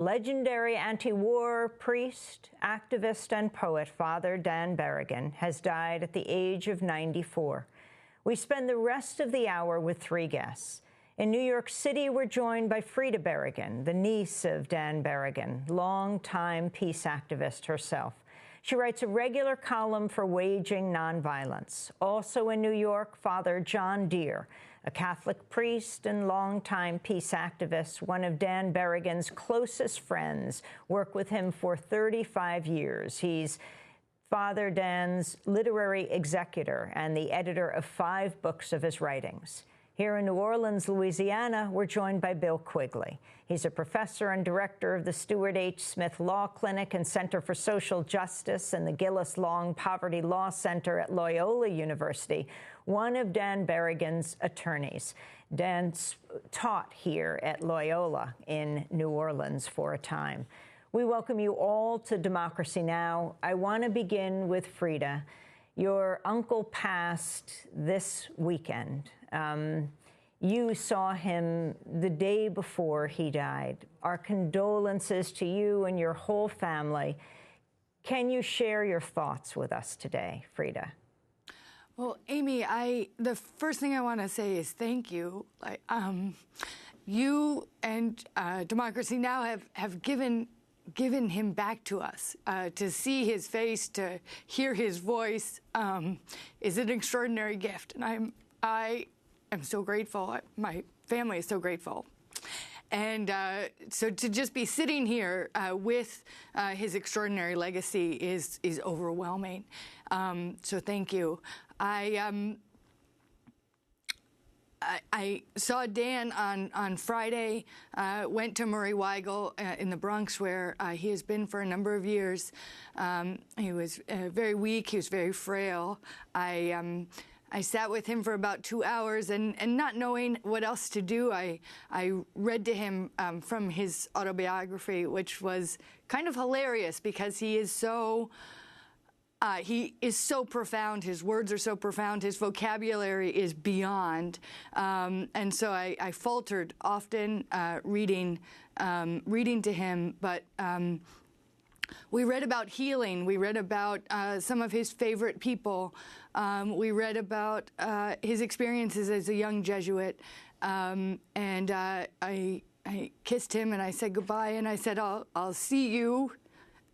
Legendary anti-war priest, activist, and poet Father Dan Berrigan has died at the age of 94. We spend the rest of the hour with three guests. In New York City, we're joined by Frida Berrigan, the niece of Dan Berrigan, longtime peace activist herself. She writes a regular column for Waging Nonviolence. Also in New York, Father John Deere, a Catholic priest and longtime peace activist, one of Dan Berrigan's closest friends, worked with him for 35 years. He's Father Dan's literary executor and the editor of 5 books of his writings. Here in New Orleans, Louisiana, we're joined by Bill Quigley. He's a professor and director of the Stuart H. Smith Law Clinic and Center for Social Justice and the Gillis Long Poverty Law Center at Loyola University, one of Dan Berrigan's attorneys. Dan taught here at Loyola in New Orleans for a time. We welcome you all to Democracy Now! I want to begin with Frida. Your uncle passed this weekend. You saw him the day before he died. Our condolences to you and your whole family. Can you share your thoughts with us today, Frida? Well, Amy, the first thing I want to say is thank you. You and Democracy Now! have given him back to us. To see his face, to hear his voice is an extraordinary gift. And I am so grateful. My family is so grateful. And so to just be sitting here with his extraordinary legacy is overwhelming. So thank you. I saw Dan on Friday, went to Murray Weigel in the Bronx, where he has been for a number of years. He was very weak. He was very frail. I sat with him for about 2 hours, and not knowing what else to do, I read to him from his autobiography, which was kind of hilarious because he is so profound. His words are so profound. His vocabulary is beyond. And so I faltered often reading to him. But we read about healing. We read about some of his favorite people. We read about his experiences as a young Jesuit. And I kissed him and I said goodbye. And I said, I'll see you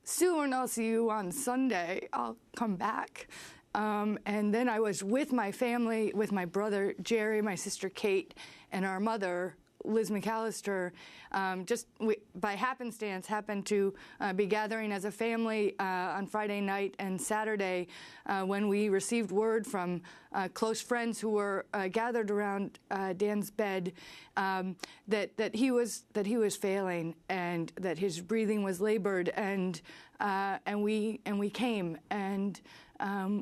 soon. I'll see you on Sunday. I'll come back. And then I was with my family, with my brother Jerry, my sister Kate, and our mother, Liz McAllister, by happenstance happened to be gathering as a family on Friday night and Saturday when we received word from close friends who were gathered around Dan's bed that he was failing and that his breathing was labored, and we came and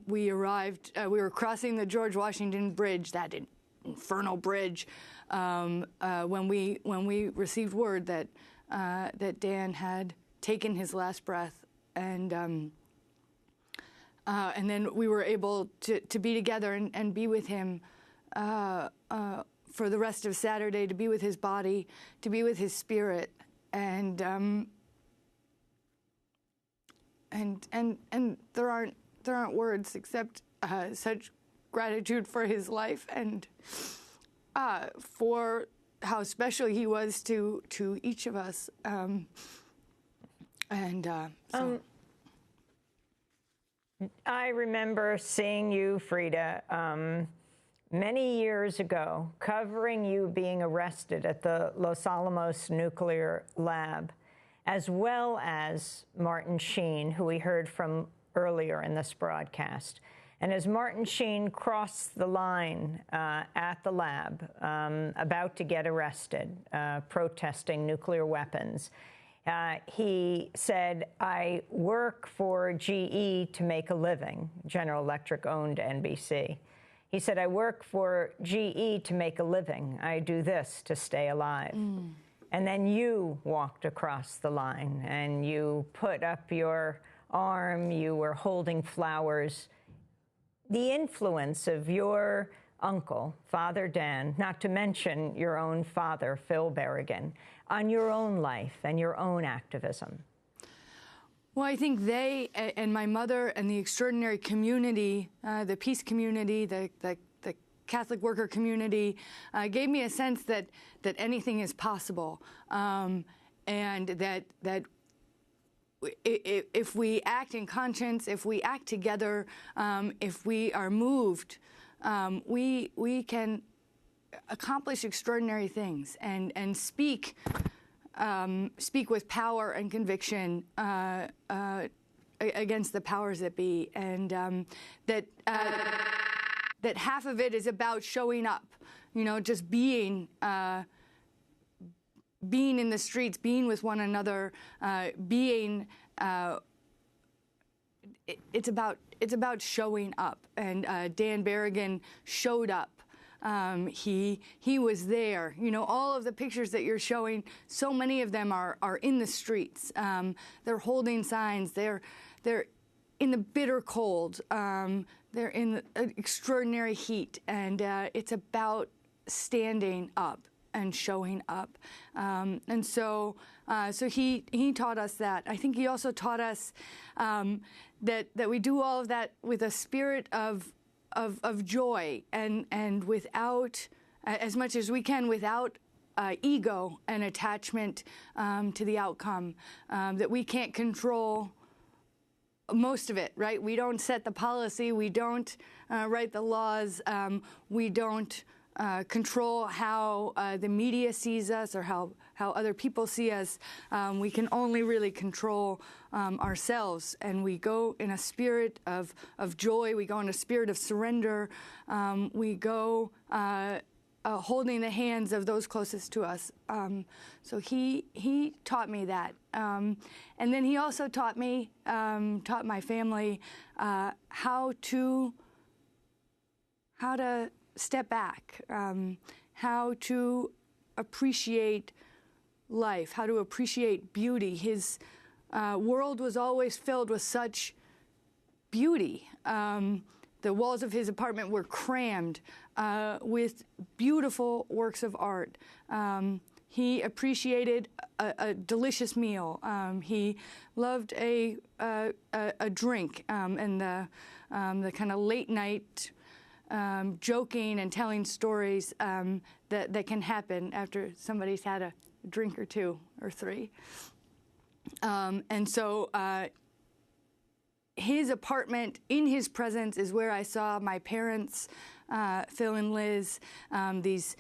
we arrived. We were crossing the George Washington Bridge, that infernal bridge, when we received word that Dan had taken his last breath, and then we were able to be together and be with him for the rest of Saturday, to be with his body, to be with his spirit, and there aren't words except such gratitude for his life and for how special he was to each of us. I remember seeing you, Frida, many years ago, covering you being arrested at the Los Alamos nuclear lab, as well as Martin Sheen, who we heard from earlier in this broadcast. And as Martin Sheen crossed the line at the lab, about to get arrested, protesting nuclear weapons, he said, "I work for GE to make a living." General Electric owned NBC. He said, "I work for GE to make a living. I do this to stay alive." And then you walked across the line and you put up your arm, you were holding flowers. The influence of your uncle, Father Dan, not to mention your own father, Phil Berrigan, on your own life and your own activism? Well, I think they and my mother and the extraordinary community, the peace community, the Catholic worker community, gave me a sense that anything is possible, and that if we act in conscience, if we act together, if we are moved, we can accomplish extraordinary things and speak with power and conviction against the powers that be, and that half of it is about showing up, just being in the streets, being with one another, it's about showing up. And Dan Berrigan showed up. He was there. All of the pictures that you're showing, so many of them are in the streets. They're holding signs. They're in the bitter cold. They're in the extraordinary heat. And it's about standing up and showing up. And so he taught us that. I think he also taught us that we do all of that with a spirit of joy and without, as much as we can, without ego and attachment to the outcome, that we can't control most of it, right? We don't set the policy, we don't write the laws, we don't control how the media sees us or how other people see us. We can only really control ourselves, and we go in a spirit of joy. We go in a spirit of surrender. We go holding the hands of those closest to us. So he taught me that, and then he also taught my family how to step back, how to appreciate life, how to appreciate beauty. His world was always filled with such beauty. The walls of his apartment were crammed with beautiful works of art. He appreciated a delicious meal. He loved a drink, and the kind of late night joking and telling stories that can happen after somebody's had a drink or two or three. And so his apartment, in his presence, is where I saw my parents, Phil and Liz, these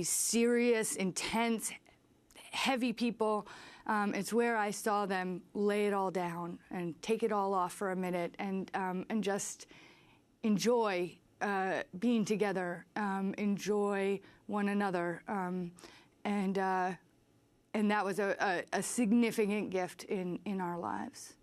serious, intense, heavy people. It's where I saw them lay it all down and take it all off for a minute and just enjoy being together, enjoy one another, and that was a significant gift in our lives.